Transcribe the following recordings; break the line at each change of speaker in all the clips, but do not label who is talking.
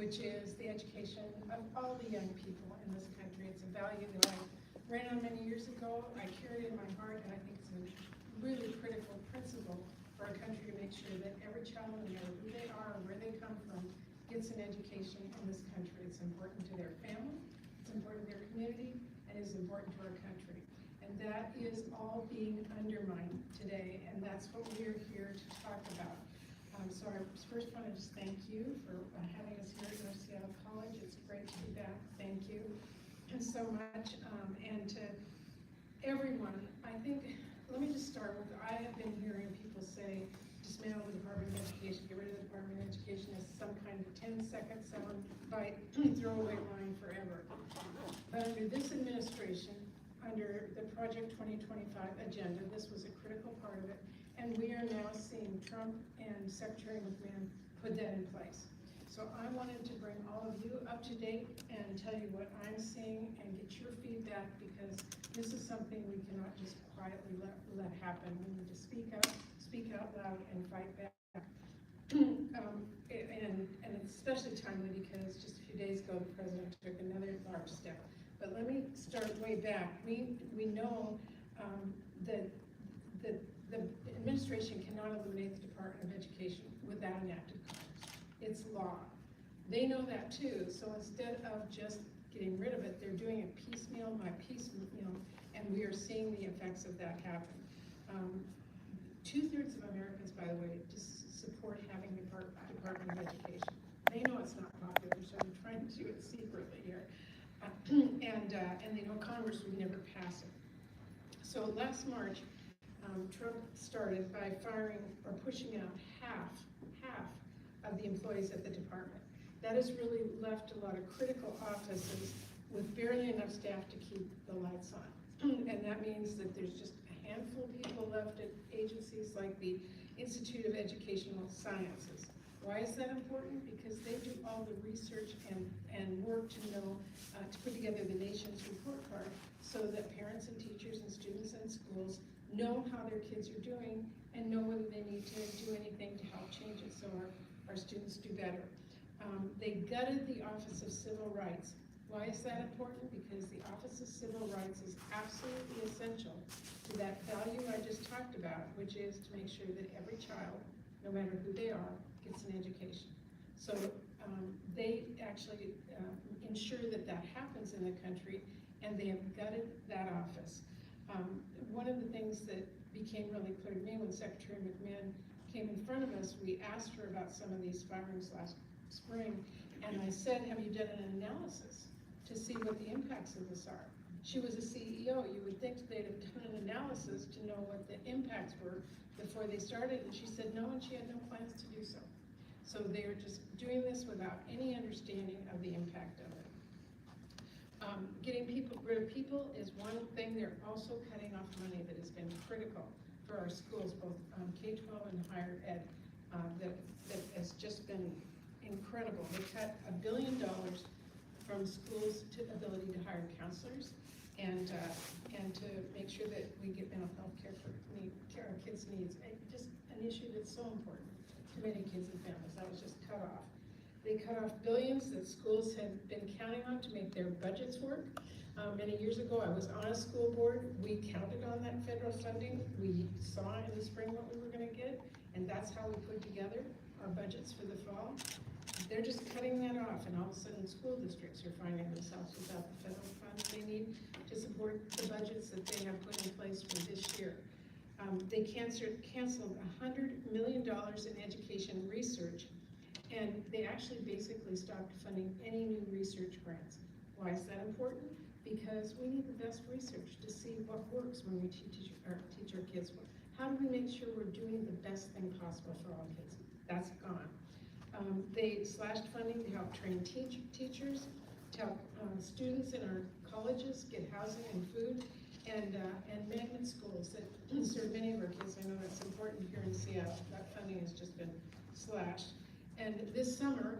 which is the education of all the young people in this country. It's a value that I ran on many years ago. I carry it in my heart, and I think it's a really critical principle for our country to make sure that every child, no matter who they are or where they come from, gets an education in this country. It's important to their family, it's important to their community, and it's important to our country. And that is all being undermined today, and that's what we're here to talk about. So I first want to just thank you for having us here at North Seattle College. It's great to be back. Thank you so much. And to everyone, I think, let me just start with, I have been hearing people say, dismantle the Department of Education, get rid of the Department of Education as some kind of 10-second soundbite, throwaway line forever. But under this administration, under the Project 2025 agenda, this was a critical part of it, and we are now seeing Trump and Secretary McMahon put that in place. So I wanted to bring all of you up to date and tell you what I'm seeing and get your feedback, because this is something we cannot just quietly let happen. We need to speak out loud and fight back. And it's especially timely because just a few days ago, the president took another large step. But let me start way back. We know that the administration cannot eliminate the Department of Education without enacted Congress. It's law. They know that too, so instead of just getting rid of it, they're doing it piecemeal by piecemeal, and we are seeing the effects of that happen. 2/3 of Americans, by the way, just support having the Department of Education. They know it's not popular, so they're trying to do it secretly here. And they know Congress would never pass it. So last March, Trump started by firing or pushing out half of the employees at the department. That has really left a lot of critical offices with barely enough staff to keep the lights on. And that means that there's just a handful of people left at agencies like the Institute of Educational Sciences. Why is that important? Because they do all the research and work to know, to put together the nation's report card so that parents and teachers and students and schools know how their kids are doing and know whether they need to do anything to help change it so our students do better. They gutted the Office of Civil Rights. Why is that important? Because the Office of Civil Rights is absolutely essential to that value I just talked about, which is to make sure that every child, no matter who they are, gets an education. So they actually ensure that that happens in the country, and they have gutted that office. One of the things that became really clear to me when Secretary McMahon came in front of us, we asked her about some of these firings last spring, and I said, have you done an analysis to see what the impacts of this are? She was a CEO. You would think they'd have done an analysis to know what the impacts were before they started, and she said no, and she had no plans to do so. So they're just doing this without any understanding of the impact of it. Getting rid of people is one thing. They're also cutting off money that has been critical for our schools, both K-12 and higher ed, that has just been incredible. They cut $1 billion from schools to ability to hire counselors and to make sure that we get mental health care for our kids' needs. Just an issue that's so important to many kids and families. That was just cut off. They cut off billions that schools had been counting on to make their budgets work. Many years ago, I was on a school board. We counted on that federal funding. We saw in the spring what we were going to get, and that's how we put together our budgets for the fall. They're just cutting that off, and all of a sudden school districts are finding themselves without the federal funds they need to support the budgets that they have put in place for this year. They canceled $100 million in education research, and they actually basically stopped funding any new research grants. Why is that important? Because we need the best research to see what works when we teach our kids. How do we make sure we're doing the best thing possible for all kids? That's gone. They slashed funding to help train teachers, to help students in our colleges get housing and food, and magnet schools that serve many of our kids. I know that's important here in Seattle. That funding has just been slashed. And this summer,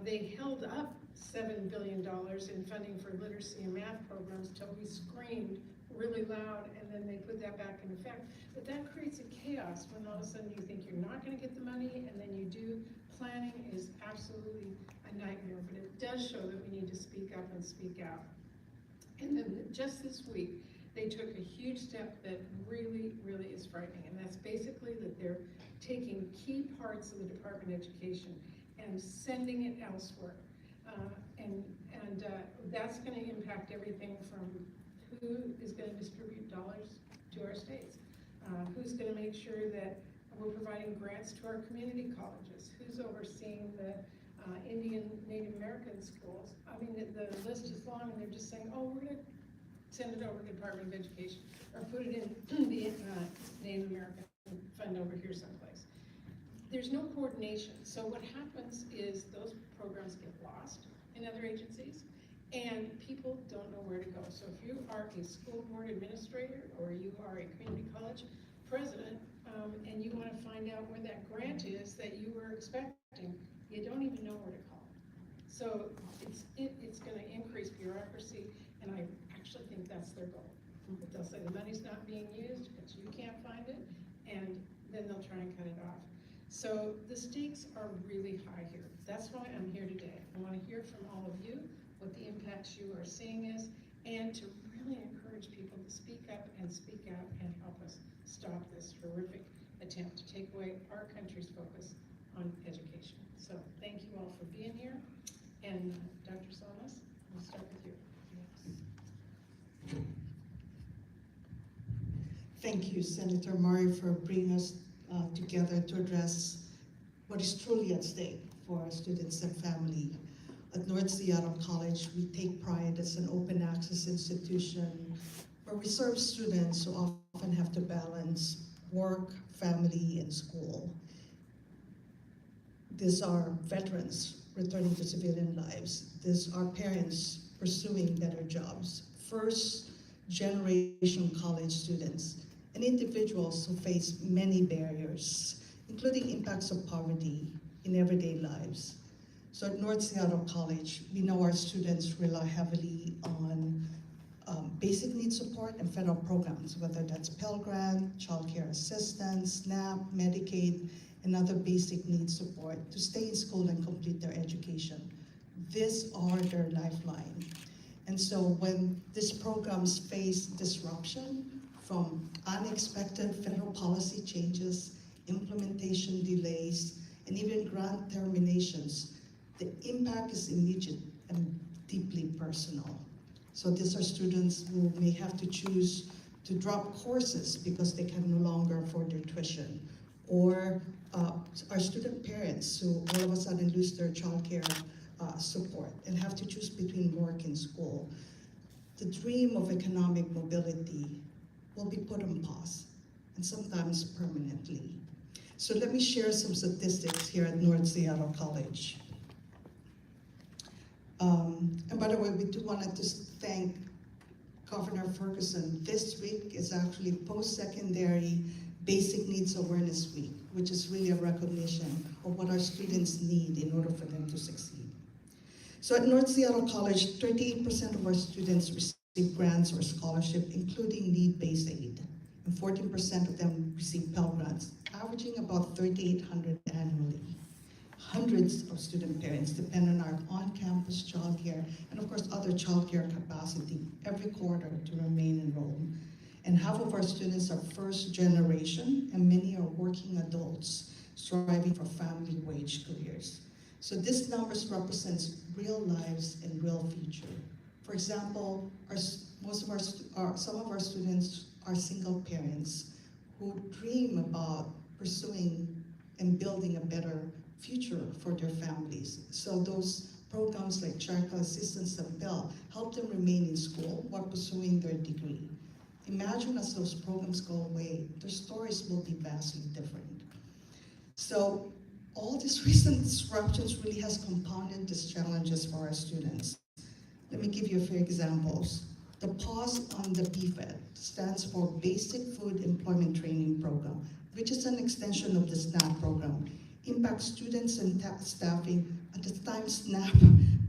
they held up $7 billion in funding for literacy and math programs till we screamed really loud, and then they put that back in effect. But that creates a chaos when all of a sudden you think you're not going to get the money, and then you do. Planning is absolutely a nightmare does show that we need to speak up and speak out. And then just this week, they took a huge step that really, really is frightening, and that's basically that they're taking key parts of the Department of Education and sending it elsewhere. And that's going to impact everything from who is going to distribute dollars to our states, who's going to make sure that we're providing grants to our community colleges, who's overseeing the Indian Native American schools. I mean, the list is long, and they're just saying, oh, we're going to send it over to the Department of Education, or put it in the Native American fund over here someplace. There's no coordination, so what happens is those programs get lost in other agencies, and people don't know where to go. So if you are a school board administrator, or you are a community college president, and you want to find out where that grant is that you were expecting, you don't even know where to call. So it's going to increase bureaucracy, and I actually think that's their goal. But they'll say the money's not being used, but you can't find it, and then they'll try and cut it off. So the stakes are really high here. That's why I'm here today. I want to hear from all of you what the impacts you are seeing is, and to really encourage people to speak up and speak out and help us stop this horrific attempt to take away our country's focus on education. So thank you all for being here. And Dr. Salas, we'll start with you.
Thank you, Senator Murray, for bringing us together to address what is truly at stake for our students and family. At North Seattle College, we take pride as an open access institution where we serve students who often have to balance work, family, and school. These are veterans returning to civilian lives. These are parents pursuing better jobs, first-generation college students, and individuals who face many barriers, including impacts of poverty in everyday lives. So at North Seattle College, we know our students rely heavily on basic needs support and federal programs, whether that's Pell Grant, Child Care Assistance, SNAP, Medicaid, and other basic needs support to stay in school and complete their education. These are their lifeline. And so when these programs face disruption from unexpected federal policy changes, implementation delays, and even grant terminations, the impact is immediate and deeply personal. So these are students who may have to choose to drop courses because they can no longer afford their tuition, or our student parents who all of a sudden lose their childcare support and have to choose between work and school. The dream of economic mobility will be put on pause, and sometimes permanently. So let me share some statistics here at North Seattle College. And by the way, we do want to just thank Governor Ferguson. This week is actually Post-Secondary Basic Needs Awareness Week, which is really a recognition of what our students need in order for them to succeed. So at North Seattle College, 38% of our students receive grants or scholarship, including need-based aid, and 14% of them receive Pell Grants, averaging about $3,800 annually. Hundreds of student parents depend on our on-campus childcare and of course other childcare capacity every quarter to remain enrolled. And half of our students are first generation, and many are working adults striving for family wage careers. So these numbers represents real lives and real future. For example, some of our students are single parents who dream about pursuing and building a better future for their families. So those programs like Child Care Assistance and Pell help them remain in school while pursuing their degree. Imagine as those programs go away, their stories will be vastly different. So all these recent disruptions really has compounded these challenges for our students. Let me give you a few examples. The pause on the BFED stands for Basic Food Employment Training Program, which is an extension of the SNAP program. Impacts students and staffing. At the time, SNAP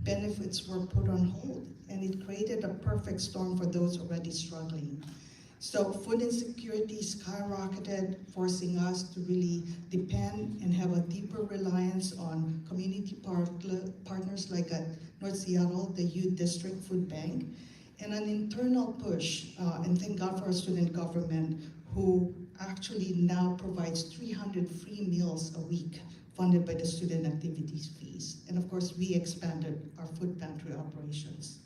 benefits were put on hold, and it created a perfect storm for those already struggling. So food insecurity skyrocketed, forcing us to really depend and have a deeper reliance on community partners like at North Seattle, the U District Food Bank, and an internal push, and thank God for our student government, who actually now provides 300 free meals a week funded by the student activities fees. And of course, we expanded our food pantry operations.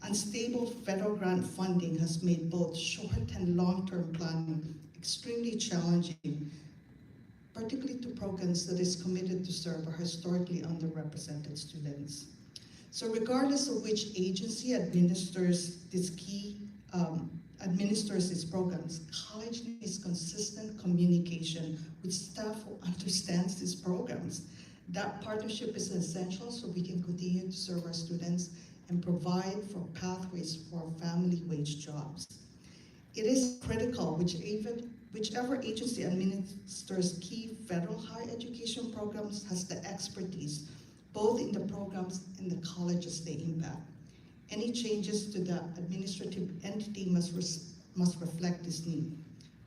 Unstable federal grant funding has made both short and long-term planning extremely challenging, particularly to programs that is committed to serve our historically underrepresented students. So regardless of which agency administers these programs, college needs consistent communication with staff who understands these programs. That partnership is essential so we can continue to serve our students and provide for pathways for family wage jobs. It is critical whichever agency administers key federal higher education programs has the expertise, both in the programs and the colleges they impact. Any changes to the administrative entity must reflect this need.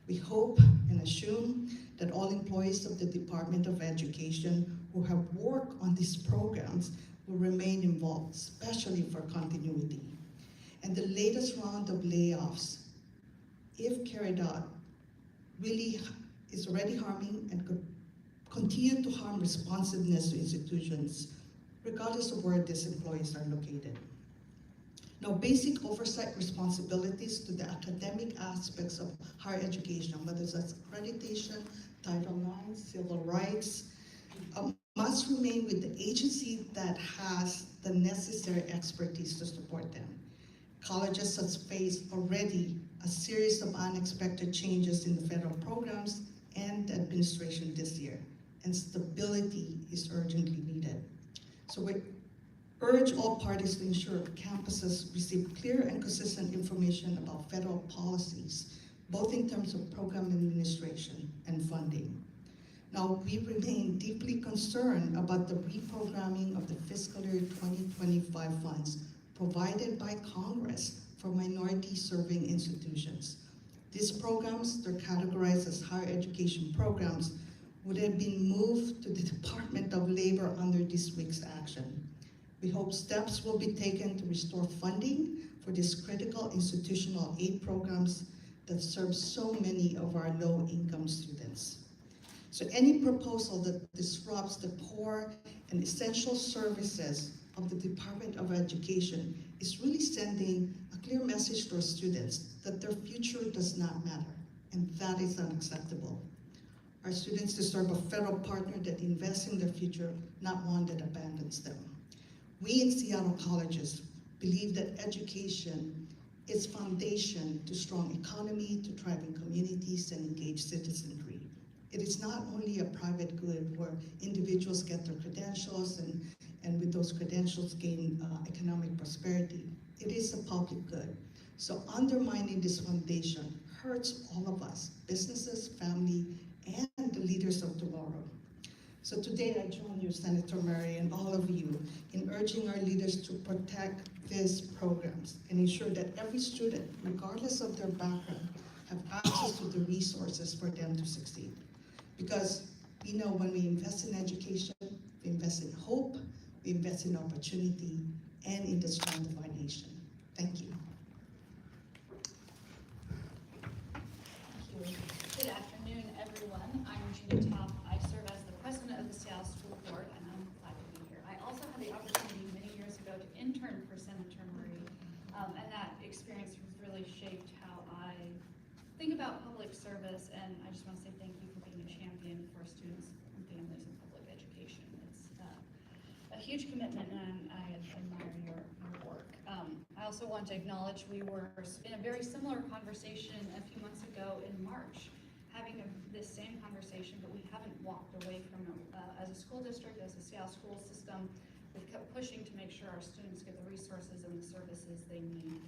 We hope and assume that all employees of the Department of Education who have worked on these programs will remain involved, especially for continuity. And the latest round of layoffs, if carried out, really is already harming and could continue to harm responsiveness to institutions, regardless of where these employees are located. Now, basic oversight responsibilities to the academic aspects of higher education, whether that's accreditation, Title IX, civil rights, must remain with the agency that has the necessary expertise to support them. Colleges have faced already a series of unexpected changes in the federal programs and administration this year, and stability is urgently needed. So we urge all parties to ensure campuses receive clear and consistent information about federal policies, both in terms of program administration and funding. Now, we remain deeply concerned about the reprogramming of the fiscal year 2025 funds provided by Congress for minority-serving institutions. These programs, they're categorized as higher education programs, would have been moved to the Department of Labor under this week's action. We hope steps will be taken to restore funding for these critical institutional aid programs that serve so many of our low-income students. So any proposal that disrupts the core and essential services of the Department of Education is really sending a clear message to our students that their future does not matter, and that is unacceptable. Our students deserve a federal partner that invests in their future, not one that abandons them. We in Seattle colleges believe that education is foundation to strong economy, to thriving communities, and engaged citizenry. It is not only a private good where individuals get their credentials and with those credentials gain economic prosperity. It is a public good. So undermining this foundation hurts all of us, businesses, family, and the leaders of tomorrow. So today I join you, Senator Murray, and all of you in urging our leaders to protect these programs and ensure that every student, regardless of their background, have access to the resources for them to succeed. Because we know when we invest in education, we invest in hope, we invest in opportunity, and in the strength of our nation. Thank you.
Thank you. Good afternoon, everyone. I'm Gina Topp. I serve as the president of the Seattle School Board, and I'm glad to be here. I also had the opportunity many years ago to intern for Senator Murray, and that experience has really shaped how I think about public service, and I just want to say thank you for being a champion for students and families in public education. It's a huge commitment, and I admire your work. I also want to acknowledge we were in a very similar conversation a few months ago in March, having this same conversation, but we haven't walked away from it. As a school district, as a Seattle school system, we've kept pushing to make sure our students get the resources and the services they need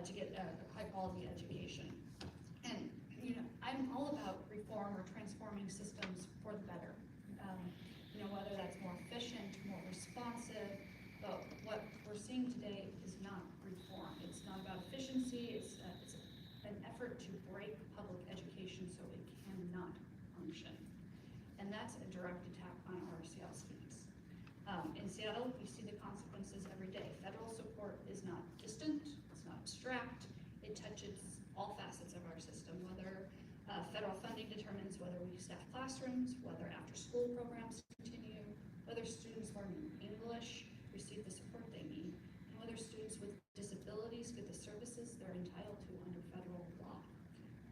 to get a high-quality education. And I'm all about reform or transforming systems for the better. Whether that's more efficient, more responsive, but what we're seeing today is not reform. It's not about efficiency. It's an effort to function. And that's a direct attack on our Seattle students. In Seattle, we see the consequences every day. Federal support is not distant, it's not abstract, it touches all facets of our system, whether federal funding determines whether we staff classrooms, whether after-school programs continue, whether students learning English receive the support they need, and whether students with disabilities get the services they're entitled to under federal law.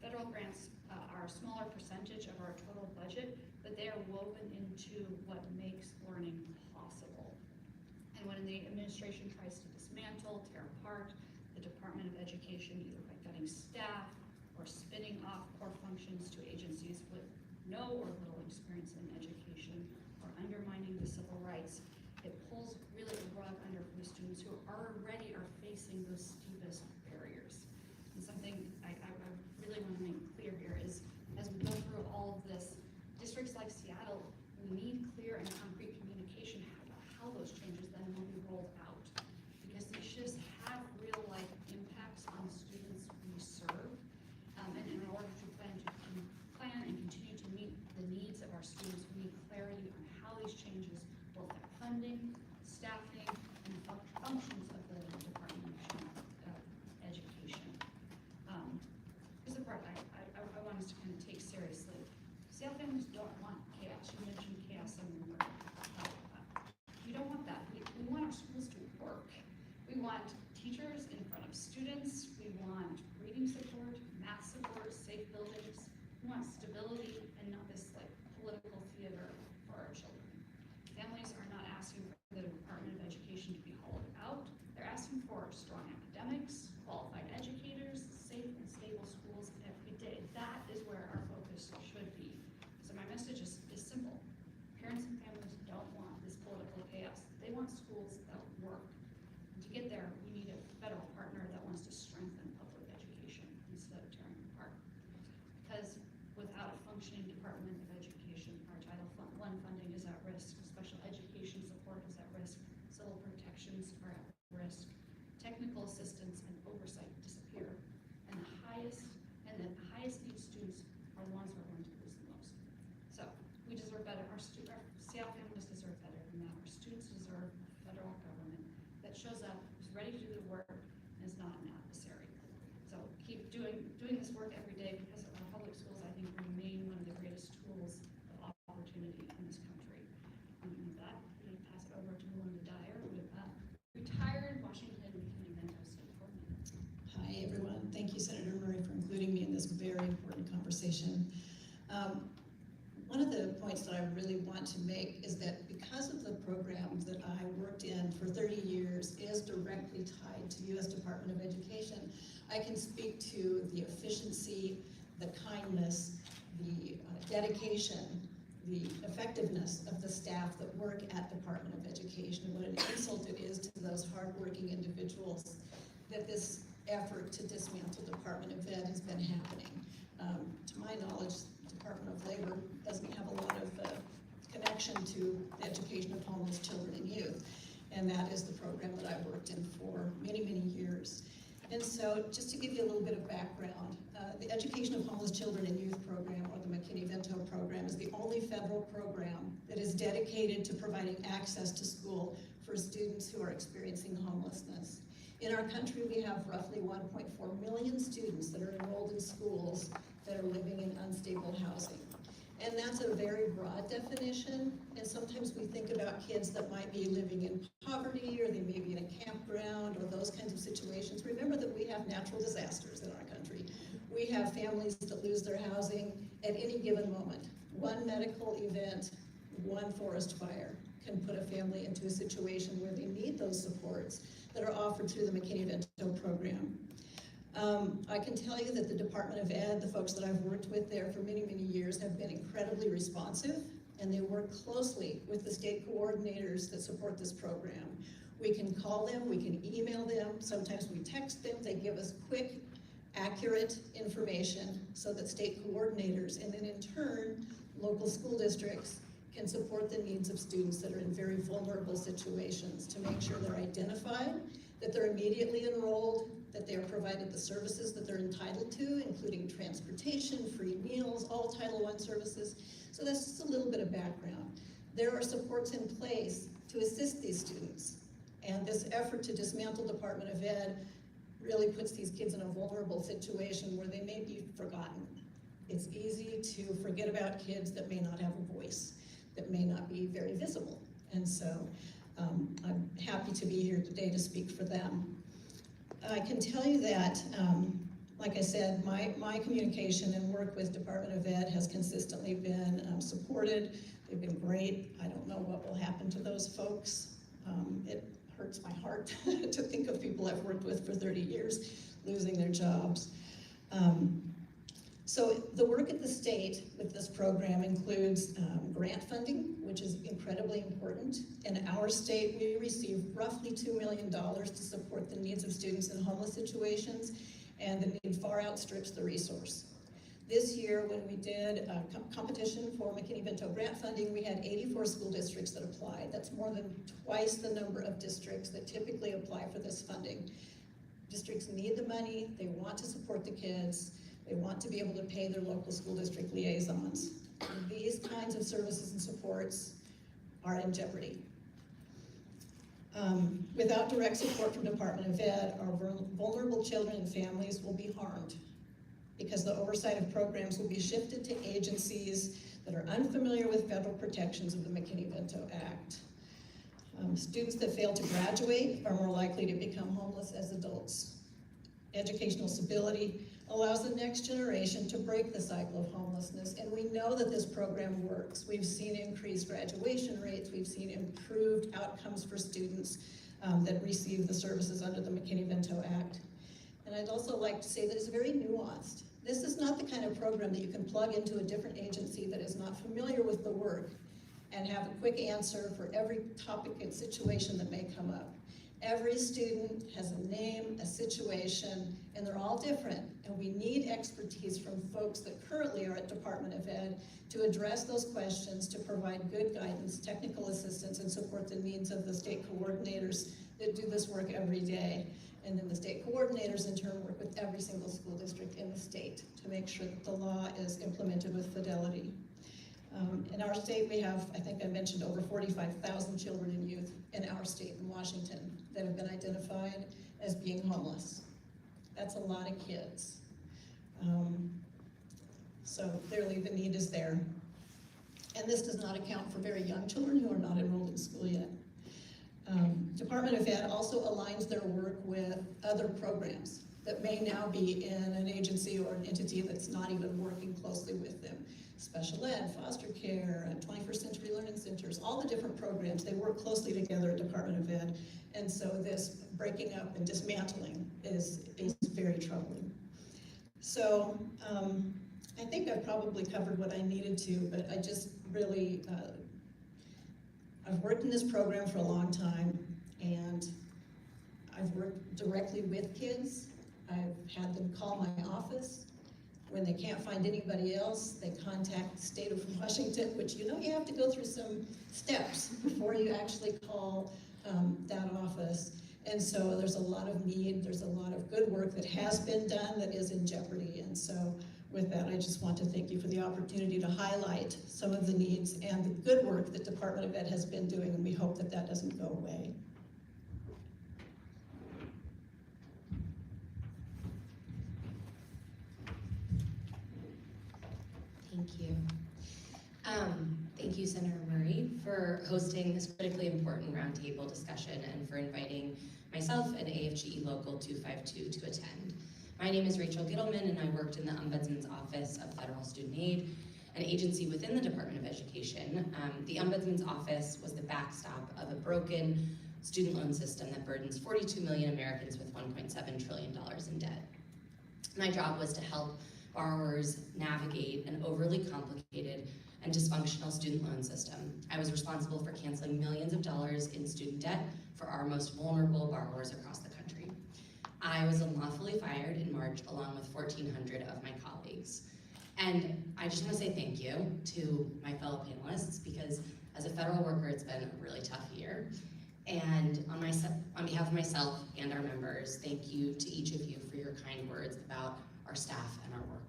Federal grants are a smaller percentage of our total budget, but they are woven into what makes learning possible. And when the administration tries to dismantle, tear apart the Department of Education, either by cutting staff or spinning off core functions to agencies with no or little experience in education, or undermining the civil rights, it pulls really the rug under for the students who already are facing those steepest barriers. And something I really want to make clear here is, as we go through all of this, districts like Seattle, we need clear and concrete communication about how those changes then will be rolled out. Because these shifts have real life impacts on students we serve. And in order to plan and continue to meet the needs of our students, we need clarity on how these changes will affect funding, staffing, and functions of the Department of Education. This is the part I want us to kind of take seriously. Seattle families don't want chaos. You mentioned chaos in your word. We don't want that. We want our schools to work. We want teachers in front of students. We want reading support, math support, safe buildings. We want stability and not this like political theater for our children. Families are not asking for the Department of Education to be hollowed out. They're asking for strong academics, qualified educators, safe and stable schools every day. That is where our focus should be. So my message is simple. Parents and families don't want this political chaos. They want schools that work. And to get there, we need a federal partner that wants to strengthen public education instead of tearing it apart. Because without a functioning Department of Education, our Title I funding is at risk, special education support is at risk, civil protections are at risk, technical assistance and oversight disappear, and the highest need students are the ones who are going to lose the most. So we deserve better. Our Seattle families deserve better than that. Our students deserve a federal government that shows up, is ready to do the work, and is not an adversary. So keep doing this work every day, because our public schools, I think, remain one of the greatest tools of opportunity in this country. And with that, I'm going to pass it over to Melinda Dyer, with retired Washington McKinney-Vento State Coordinator.
Hi, everyone. Thank you, Senator Murray, for including me in this very important conversation. One of the points that I really want to make is that because of the program that I worked in for 30 years is directly tied to U.S. Department of Education, I can speak to the efficiency, the kindness, the dedication, the effectiveness of the staff that work at Department of Education, and what an insult it is to those hardworking individuals that this effort to dismantle Department of Ed has been happening. To my knowledge, Department of Labor doesn't have a lot of connection to the education of homeless children and youth, and that is the program that I worked in for many, many years. And so, just to give you a little bit of background, the Education of Homeless Children and Youth program, or the McKinney-Vento program, is the only federal program that is dedicated to providing access to school for students who are experiencing homelessness. In our country, we have roughly 1.4 million students that are enrolled in schools that are living in unstable housing. And that's a very broad definition, and sometimes we think about kids that might be living in poverty, or they may be in a campground, or those kinds of situations. Remember that we have natural disasters in our country. We have families that lose their housing at any given moment. One medical event, one forest fire can put a family into a situation where they need those supports that are offered through the McKinney-Vento program. I can tell you that the Department of Ed, the folks that I've worked with there for many, many years, have been incredibly responsive, and they work closely with the state coordinators that support this program. We can call them, we can email them, sometimes we text them, they give us quick, accurate information so that state coordinators, and then in turn, local school districts, can support the needs of students that are in very vulnerable situations to make sure they're identified, that they're immediately enrolled, that they are provided the services that they're entitled to, including transportation, free meals, all Title I services. So that's just a little bit of background. There are supports in place to assist these students. And this effort to dismantle Department of Ed really puts these kids in a vulnerable situation where they may be forgotten. It's easy to forget about kids that may not have a voice, that may not be very visible. And so I'm happy to be here today to speak for them. I can tell you that, like I said, my communication and work with Department of Ed has consistently been supported. They've been great. I don't know what will happen to those folks. It hurts my heart to think of people I've worked with for 30 years losing their jobs. So the work at the state with this program includes grant funding, which is incredibly important. In our state, we receive roughly $2 million to support the needs of students in homeless situations, and the need far outstrips the resource. This year, when we did a competition for McKinney-Vento grant funding, we had 84 school districts that applied. That's more than twice the number of districts that typically apply for this funding. Districts need the money, they want to support the kids, they want to be able to pay their local school district liaisons. And these kinds of services and supports are in jeopardy. Without direct support from Department of Ed, our vulnerable children and families will be harmed because the oversight of programs will be shifted to agencies that are unfamiliar with federal protections of the McKinney-Vento Act. Students that fail to graduate are more likely to become homeless as adults. Educational stability allows the next generation to break the cycle of homelessness, and we know that this program works. We've seen increased graduation rates, we've seen improved outcomes for students that receive the services under the McKinney-Vento Act. And I'd also like to say that it's very nuanced. This is not the kind of program that you can plug into a different agency that is not familiar with the work and have a quick answer for every topic and situation that may come up. Every student has a name, a situation, and they're all different. And we need expertise from folks that currently are at Department of Ed to address those questions, to provide good guidance, technical assistance, and support the needs of the state coordinators that do this work every day. And then the state coordinators in turn work with every single school district in the state to make sure that the law is implemented with fidelity. In our state, we have, I think I mentioned, over 45,000 children and youth in our state in Washington that have been identified as being homeless. That's a lot of kids. So clearly the need is there. And this does not account for very young children who are not enrolled in school yet. Department of Ed also aligns their work with other programs that may now be in an agency or an entity that's not even working closely with them. Special ed, foster care, 21st century learning centers, all the different programs, they work closely together at Department of Ed. And so this breaking up and dismantling is very troubling. So I think I've probably covered what I needed to, but I just really, I've worked in this program for a long time, and I've worked directly with kids. I've had them call my office. When they can't find anybody else, they contact the state of Washington, which you have to go through some steps before you actually call that office. And so there's a lot of need, there's a lot of good work that has been done that is in jeopardy. And so with that, I just want to thank you for the opportunity to highlight some of the needs and the good work that Department of Ed has been doing, and we hope that that doesn't go away.
Thank you. Thank you, Senator Murray, for hosting this critically important roundtable discussion and for inviting myself and AFGE Local 252 to attend. My name is Rachel Gittleman, and I worked in the Ombudsman's Office of Federal Student Aid, an agency within the Department of Education. The Ombudsman's Office was the backstop of a broken student loan system that burdens 42 million Americans with $1.7 trillion in debt. My job was to help borrowers navigate an overly complicated and dysfunctional student loan system. I was responsible for canceling millions of dollars in student debt for our most vulnerable borrowers across the country. I was unlawfully fired in March along with 1,400 of my colleagues. And I just want to say thank you to my fellow panelists, because as a federal worker, it's been a really tough year. And on behalf of myself and our members, thank you to each of you for your kind words about our staff and our work.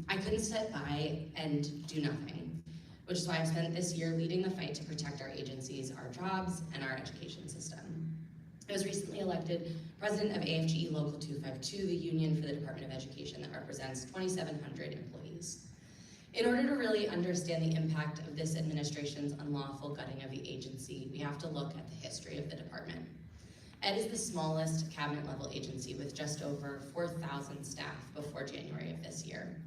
I couldn't sit by and do nothing, which is why I've spent this year leading the fight to protect our agencies, our jobs, and our education system. I was recently elected president of AFGE Local 252, the union for the Department of Education that represents 2,700 employees. In order to really understand the impact of this administration's unlawful gutting of the agency, we have to look at the history of the department. Ed is the smallest cabinet-level agency with just over 4,000 staff before January of this year.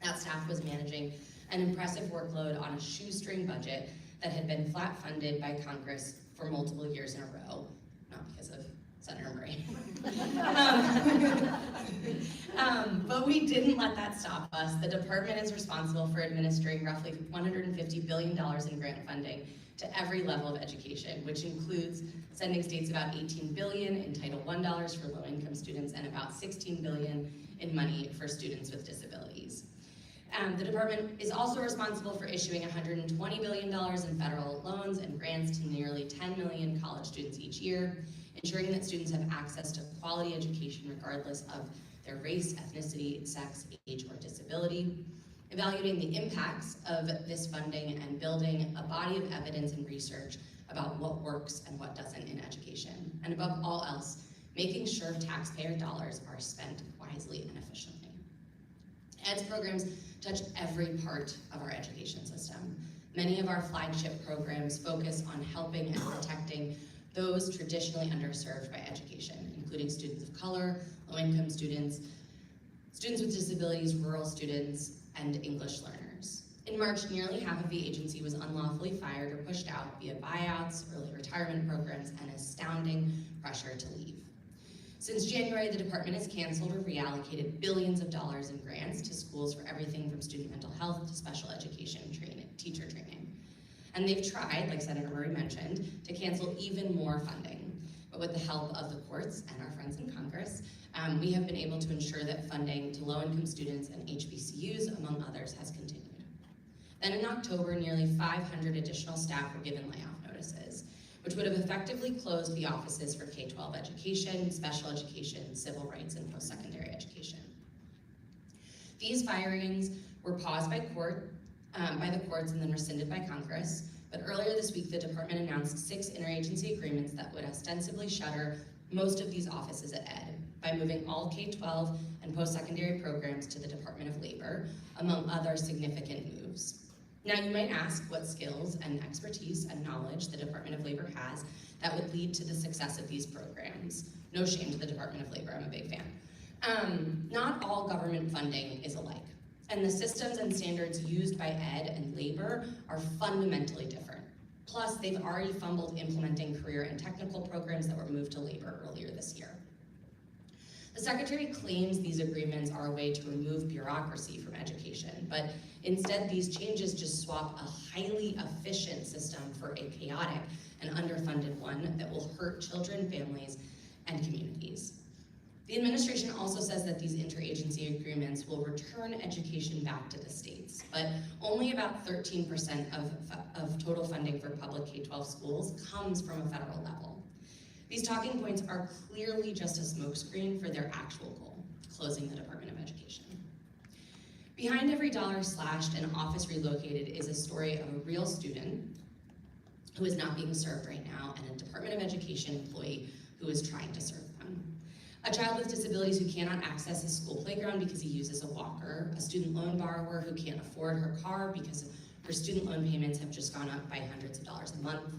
That staff was managing an impressive workload on a shoestring budget that had been flat funded by Congress for multiple years in a row, not because of Senator Murray. But we didn't let that stop us. The department is responsible for administering roughly $150 billion in grant funding to every level of education, which includes sending states about $18 billion in Title I dollars for low-income students and about $16 billion in money for students with disabilities. The department is also responsible for issuing $120 billion in federal loans and grants to nearly 10 million college students each year, ensuring that students have access to quality education regardless of their race, ethnicity, sex, age, or disability, evaluating the impacts of this funding and building a body of evidence and research about what works and what doesn't in education, and above all else, making sure taxpayer dollars are spent wisely and efficiently. ED's programs touch every part of our education system. Many of our flagship programs focus on helping and protecting those traditionally underserved by education, including students of color, low-income students, students with disabilities, rural students, and English learners. In March, nearly half of the agency was unlawfully fired or pushed out via buyouts, early retirement programs, and astounding pressure to leave. Since January, the department has canceled or reallocated billions of dollars in grants to schools for everything from student mental health to special education training, teacher training. And they've tried, like Senator Murray mentioned, to cancel even more funding. But with the help of the courts and our friends in Congress, we have been able to ensure that funding to low-income students and HBCUs, among others, has continued. Then in October, nearly 500 additional staff were given layoff notices, which would have effectively closed the offices for K-12 education, special education, civil rights, and post-secondary education. These firings were paused by the courts and then rescinded by Congress, but earlier this week the department announced 6 interagency agreements that would ostensibly shutter most of these offices at ED by moving all K-12 and post-secondary programs to the Department of Labor, among other significant moves. Now you might ask what skills and expertise and knowledge the Department of Labor has that would lead to the success of these programs. No shame to the Department of Labor, I'm a big fan. Not all government funding is alike, and the systems and standards used by ED and Labor are fundamentally different. Plus, they've already fumbled implementing career and technical programs that were moved to Labor earlier this year. The Secretary claims these agreements are a way to remove bureaucracy from education, but instead these changes just swap a highly efficient system for a chaotic and underfunded one that will hurt children, families, and communities. The administration also says that these interagency agreements will return education back to the states, but only about 13% of total funding for public K-12 schools comes from a federal level. These talking points are clearly just a smokescreen for their actual goal, closing the Department of Education. Behind every dollar slashed and office relocated is a story of a real student who is not being served right now and a Department of Education employee who is trying to serve them. A child with disabilities who cannot access his school playground because he uses a walker, a student loan borrower who can't afford her car because her student loan payments have just gone up by hundreds of dollars a month,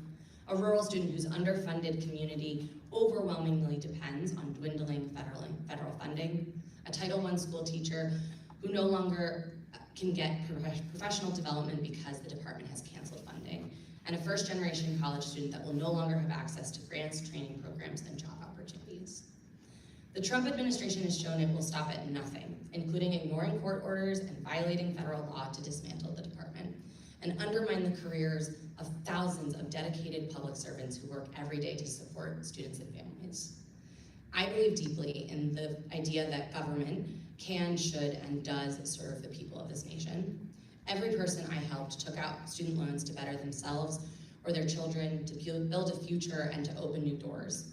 a rural student whose underfunded community overwhelmingly depends on dwindling federal funding, a Title I school teacher who no longer can get professional development because the department has canceled funding, and a first-generation college student that will no longer have access to grants, training programs, and job opportunities. The Trump administration has shown it will stop at nothing, including ignoring court orders and violating federal law to dismantle the department, and undermine the careers of thousands of dedicated public servants who work every day to support students and families. I believe deeply in the idea that government can, should, and does serve the people of this nation. Every person I helped took out student loans to better themselves or their children, to build a future and to open new doors.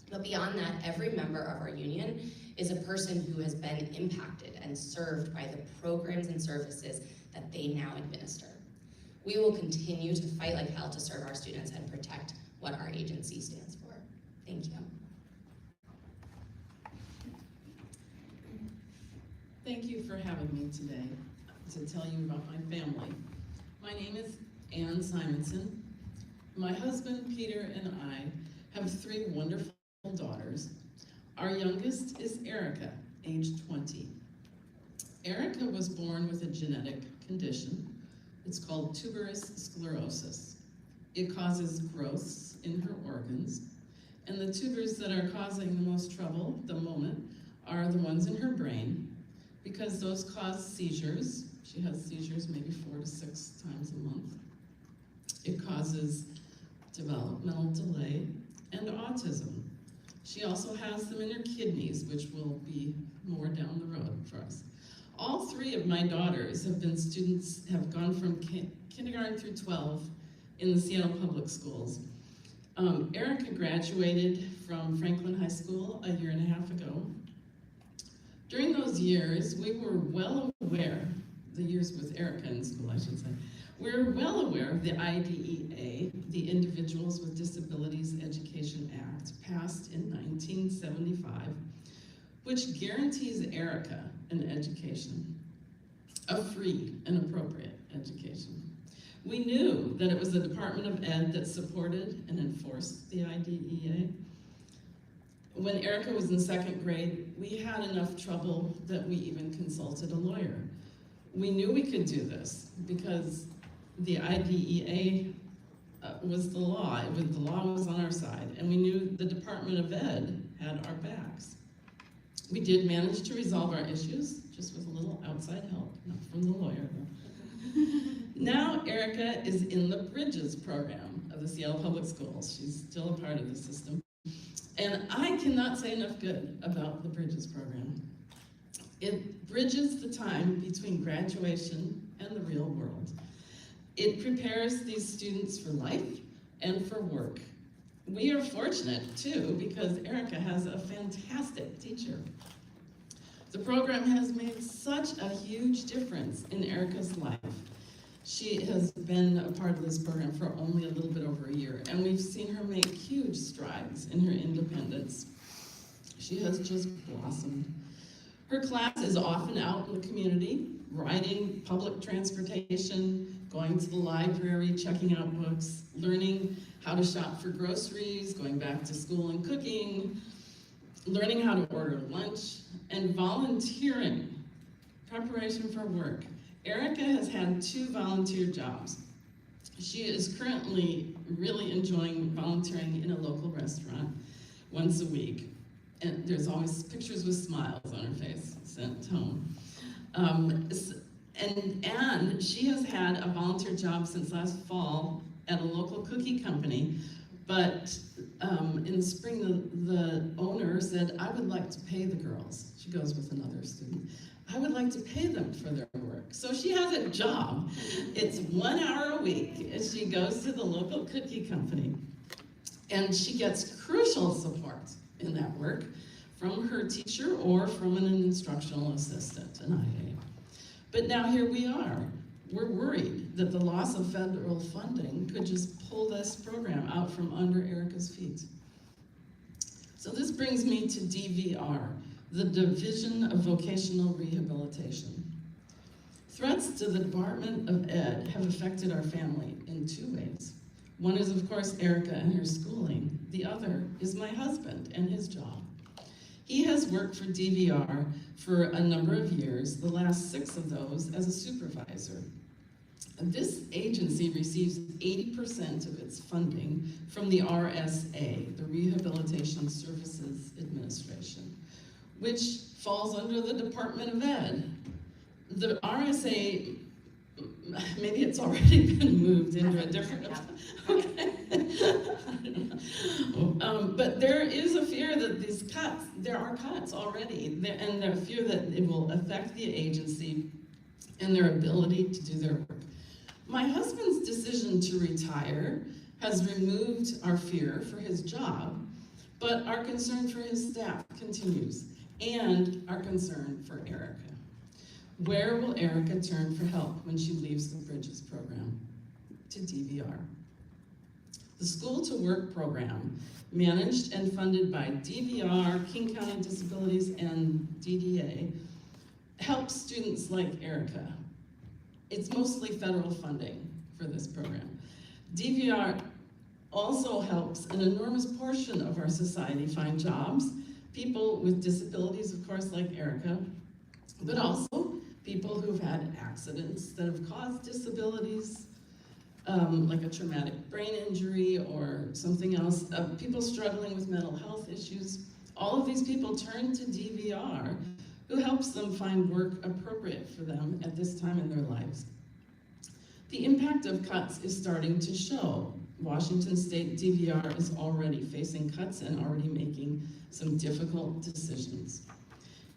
But beyond that, every member of our union is a person who has been impacted and served by the programs and services that they now administer. We will continue to fight like hell to serve our students and protect what our agency stands for. Thank you.
Thank you for having me today to tell you about my family. My name is Ann Simonson. My husband, Peter, and I have 3 wonderful daughters. Our youngest is Erica, age 20. Erica was born with a genetic condition. It's called tuberous sclerosis. It causes growths in her organs, and the tubers that are causing the most trouble at the moment are the ones in her brain, because those cause seizures. She has seizures maybe 4 to 6 times a month. It causes developmental delay and autism. She also has them in her kidneys, which will be more down the road for us. All 3 of my daughters have been students, have gone from kindergarten through 12 in the Seattle Public Schools. Erica graduated from Franklin High School a year and a half ago. During those years, we were well aware, the years with Erica in school, I should say, we were well aware of the IDEA, the Individuals with Disabilities Education Act, passed in 1975, which guarantees Erica an education, a free and appropriate education. We knew that it was the Department of Ed that supported and enforced the IDEA. When Erica was in 2nd grade, we had enough trouble that we even consulted a lawyer. We knew we could do this because the IDEA was the law. The law was on our side, and we knew the Department of Ed had our backs. We did manage to resolve our issues, just with a little outside help, not from the lawyer. Now Erica is in the Bridges program of the Seattle Public Schools. She's still a part of the system. And I cannot say enough good about the Bridges program. It bridges the time between graduation and the real world. It prepares these students for life and for work. We are fortunate too, because Erica has a fantastic teacher. The program has made such a huge difference in Erica's life. She has been a part of this program for only a little bit over a year, and we've seen her make huge strides in her independence. She has just blossomed. Her class is often out in the community, riding public transportation, going to the library, checking out books, learning how to shop for groceries, going back to school and cooking, learning how to order lunch, and volunteering, preparation for work. Erica has had 2 volunteer jobs. She is currently really enjoying volunteering in a local restaurant once a week. And there's always pictures with smiles on her face sent home. And she has had a volunteer job since last fall at a local cookie company, but in the spring the owner said, I would like to pay the girls. She goes with another student. I would like to pay them for their work. So she has a job. It's 1 hour a week, and she goes to the local cookie company, and she gets crucial support in that work from her teacher or from an instructional assistant, an IA. But now here we are. We're worried that the loss of federal funding could just pull this program out from under Erica's feet. So this brings me to DVR, the Division of Vocational Rehabilitation. Threats to the Department of Ed have affected our family in 2 ways. One is, of course, Erica and her schooling. The other is my husband and his job. He has worked for DVR for a number of years, the last 6 of those as a supervisor. This agency receives 80% of its funding from the RSA, the Rehabilitation Services Administration, which falls under the Department of Ed. The RSA, maybe it's already been moved into a different, okay. But there is a fear that these cuts, there are cuts already, and there's a fear that it will affect the agency and their ability to do their work. My husband's decision to retire has removed our fear for his job, but our concern for his staff continues, and our concern for Erica. Where will Erica turn for help when she leaves the Bridges program? To DVR. The School to Work program, managed and funded by DVR, King County Disabilities, and DDA, helps students like Erica. It's mostly federal funding for this program. DVR also helps an enormous portion of our society find jobs, people with disabilities, of course, like Erica, but also people who've had accidents that have caused disabilities, like a traumatic brain injury or something else, people struggling with mental health issues. All of these people turn to DVR, who helps them find work appropriate for them at this time in their lives. The impact of cuts is starting to show. Washington State DVR is already facing cuts and already making some difficult decisions.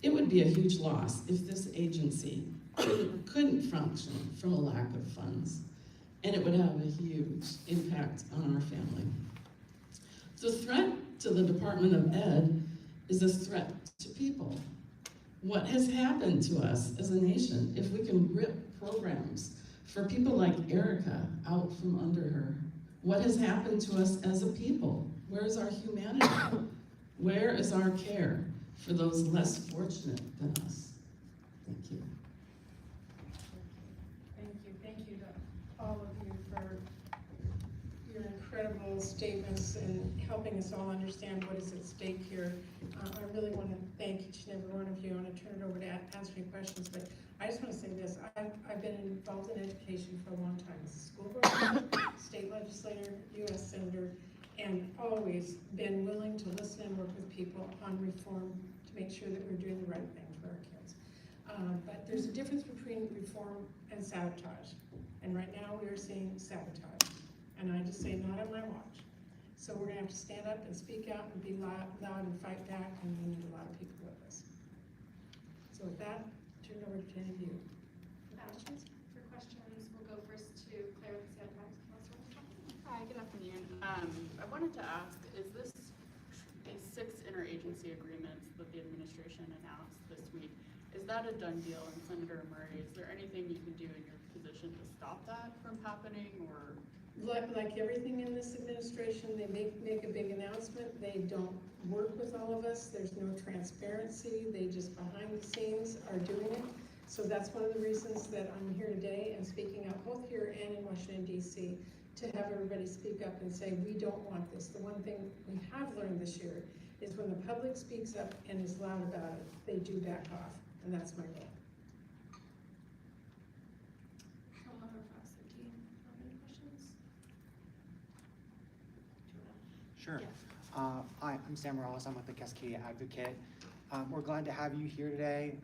It would be a huge loss if this agency couldn't function from a lack of funds, and it would have a huge impact on our family. The threat to the Department of Ed is a threat to people. What has happened to us as a nation if we can rip programs for people like Erica out from under her? What has happened to us as a people? Where is our humanity? Where is our care for those less fortunate than us? Thank you.
Thank you to all of you for your incredible statements and helping us all understand what is at stake here. I really want to thank each and every one of you. I want to turn it over to answer any questions, but I just want to say this. I've been involved in education for a long time as a school board, state legislator, U.S. senator, and always been willing to listen and work with people on reform to make sure that we're doing the right thing for our kids. But there's a difference between reform and sabotage. And right now we are seeing sabotage. And I just say, not on my watch. So we're gonna have to stand up and speak out and be loud and fight back, and we need a lot of people with us. So with that, turn it over to any of you.
Questions? For questions, we'll go first to Claire with the Advice Council.
Hi, good afternoon. I wanted to ask, is this a 6 interagency agreements that the administration announced this week? Is that a done deal? And Senator Murray, is there anything you can do in your position to stop that from happening, or?
Like everything in this administration, they make a big announcement. They don't work with all of us. There's no transparency. They just behind the scenes are doing it. So that's one of the reasons that I'm here today and speaking out both here and in Washington, D.C. to have everybody speak up and say, we don't want this. The one thing we have learned this year is when the public speaks up and is loud about it, they do back off. And that's my goal.
Someone across the team have any questions?
Sure.
Yes.
Hi, I'm Sam Morales. I'm with the Cascadia Advocate. We're glad to have you here today.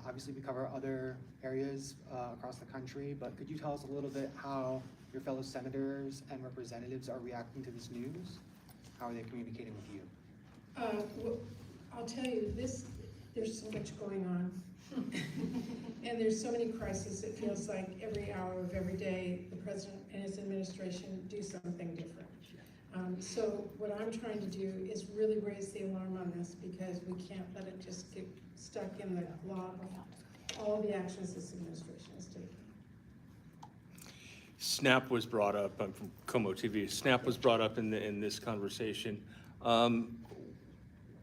Obviously, we cover other areas across the country, but could you tell us a little bit how your fellow senators and representatives are reacting to this news? How are they communicating with you?
Well, I'll tell you, there's so much going on. And there's so many crises, it feels like every hour of every day, the president and his administration do something different. So what I'm trying to do is really raise the alarm on this, because we can't let it just get stuck in the law of all the actions this administration is taking.
SNAP was brought up. I'm from Como TV. SNAP was brought up in this conversation.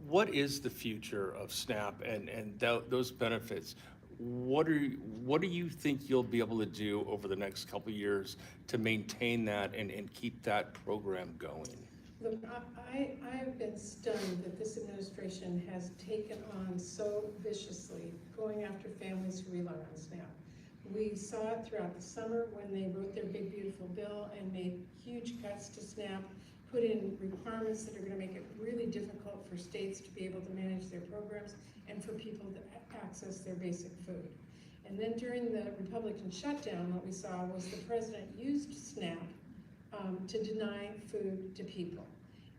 What is the future of SNAP and those benefits? What do you think you'll be able to do over the next couple of years to maintain that and keep that program going?
Look, I've been stunned that this administration has taken on so viciously going after families who rely on SNAP. We saw it throughout the summer when they wrote their big, beautiful bill and made huge cuts to SNAP, put in requirements that are going to make it really difficult for states to be able to manage their programs and for people to access their basic food. And then during the Republican shutdown, what we saw was the president used SNAP to deny food to people.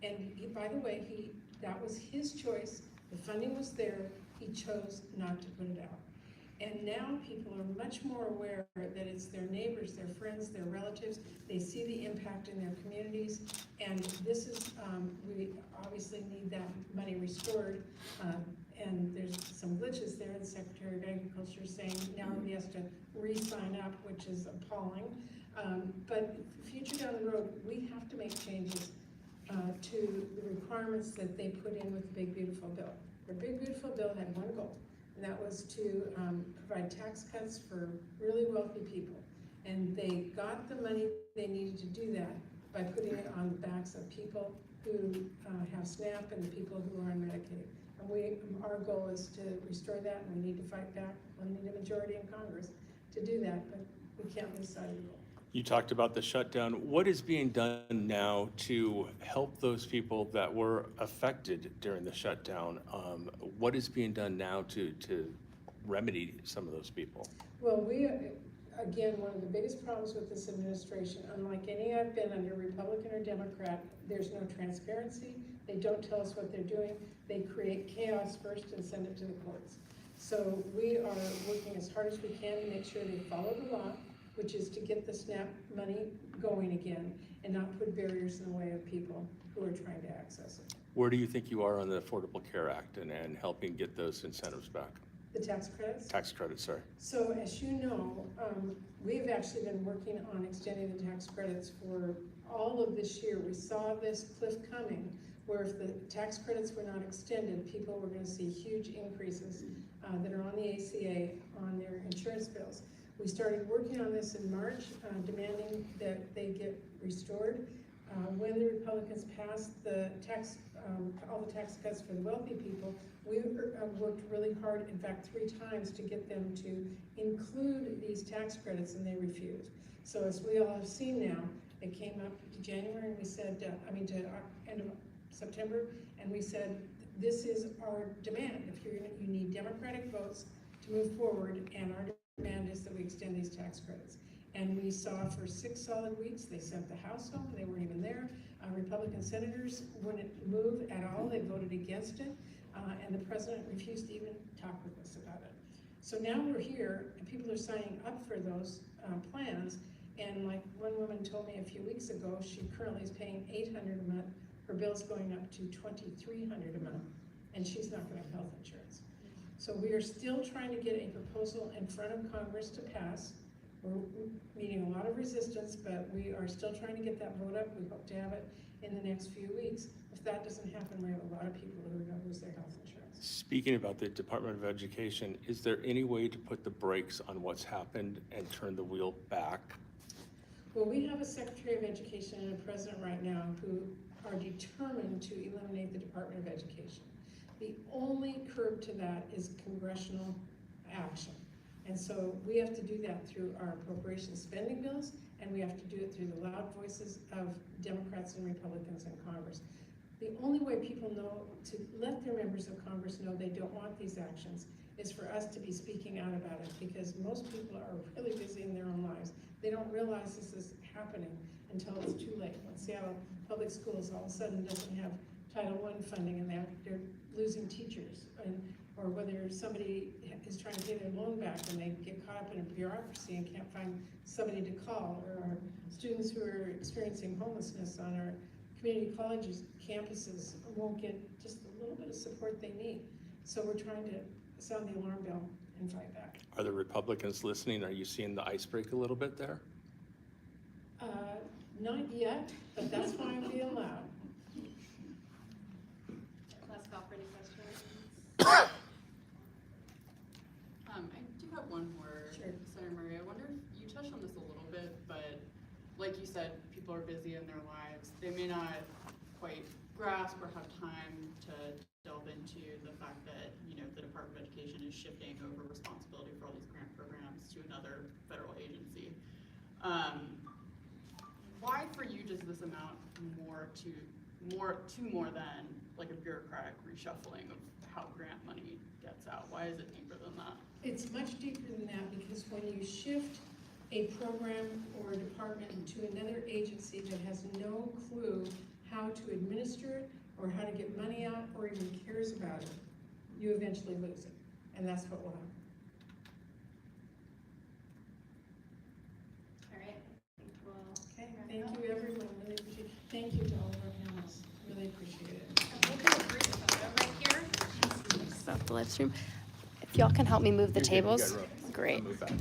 And by the way, that was his choice. The funding was there. He chose not to put it out. And now people are much more aware that it's their neighbors, their friends, their relatives. They see the impact in their communities. And this is, we obviously need that money restored. And there's some glitches there. The Secretary of Agriculture is saying now he has to re-sign up, which is appalling. But future down the road, we have to make changes to the requirements that they put in with the Big Beautiful Bill. The Big Beautiful Bill had one goal, and that was to provide tax cuts for really wealthy people. And they got the money they needed to do that by putting it on the backs of people who have SNAP and the people who are on Medicaid. And our goal is to restore that, and we need to fight back. We need a majority in Congress to do that, but we can't lose sight of the goal.
You talked about the shutdown. What is being done now to help those people that were affected during the shutdown? What is being done now to remedy some of those people?
Well, again, one of the biggest problems with this administration, unlike any I've been under, Republican or Democrat, there's no transparency. They don't tell us what they're doing. They create chaos first and send it to the courts. So we are working as hard as we can to make sure they follow the law, which is to get the SNAP money going again and not put barriers in the way of people who are trying to access it.
Where do you think you are on the Affordable Care Act and helping get those incentives back?
The tax credits?
Tax credits, sorry.
So as you know, we've actually been working on extending the tax credits for all of this year. We saw this cliff coming, where if the tax credits were not extended, people were going to see huge increases that are on the ACA on their insurance bills. We started working on this in March, demanding that they get restored. When the Republicans passed all the tax cuts for the wealthy people, we worked really hard, in fact 3 times, to get them to include these tax credits, and they refused. So as we all have seen now, it came up to January, and we said, to end of September, and we said, this is our demand. If you need Democratic votes to move forward, and our demand is that we extend these tax credits. And we saw for 6 solid weeks, they sent the House home, they weren't even there. Republican senators wouldn't move at all, they voted against it, and the president refused to even talk with us about it. So now we're here, and people are signing up for those plans, and like one woman told me a few weeks ago, she currently is paying $800 a month, her bill's going up to $2,300 a month, and she's not gonna have health insurance. So we are still trying to get a proposal in front of Congress to pass. We're meeting a lot of resistance, but we are still trying to get that vote up. We hope to have it in the next few weeks. If that doesn't happen, we have a lot of people who are going to lose their health insurance.
Speaking about the Department of Education, is there any way to put the brakes on what's happened and turn the wheel back?
Well, we have a Secretary of Education and a President right now who are determined to eliminate the Department of Education. The only curb to that is congressional action. And so we have to do that through our appropriation spending bills, and we have to do it through the loud voices of Democrats and Republicans in Congress. The only way people know to let their members of Congress know they don't want these actions is for us to be speaking out about it, because most people are really busy in their own lives. They don't realize this is happening until it's too late. When Seattle Public Schools all of a sudden doesn't have Title I funding and they're losing teachers, or whether somebody is trying to pay their loan back and they get caught up in a bureaucracy and can't find somebody to call, or our students who are experiencing homelessness on our community colleges, campuses, won't get just a little bit of support they need. So we're trying to sound the alarm bell and fight back.
Are the Republicans listening? Are you seeing the ice break a little bit there?
Not yet, but that's why I'm being loud.
Last call for any questions? I do have one more,
Sure.
Senator Murray. I wonder if you touched on this a little bit, but like you said, people are busy in their lives. They may not quite grasp or have time to delve into the fact that, the Department of Education is shifting over responsibility for all these grant programs to another federal agency. Why for you does this amount more than like a bureaucratic reshuffling of how grant money gets out? Why is it deeper than that?
It's much deeper than that, because when you shift a program or a department to another agency that has no clue how to administer it or how to get money out or even cares about it, you eventually lose it. And that's what will happen. Thank you, everyone, really appreciate it. Thank you to all of our panelists, really appreciate it.
We'll do a brief photo right here. Stop the live stream. If y'all can help me move the
You're good, you
tables,
got room.
great.
Move back.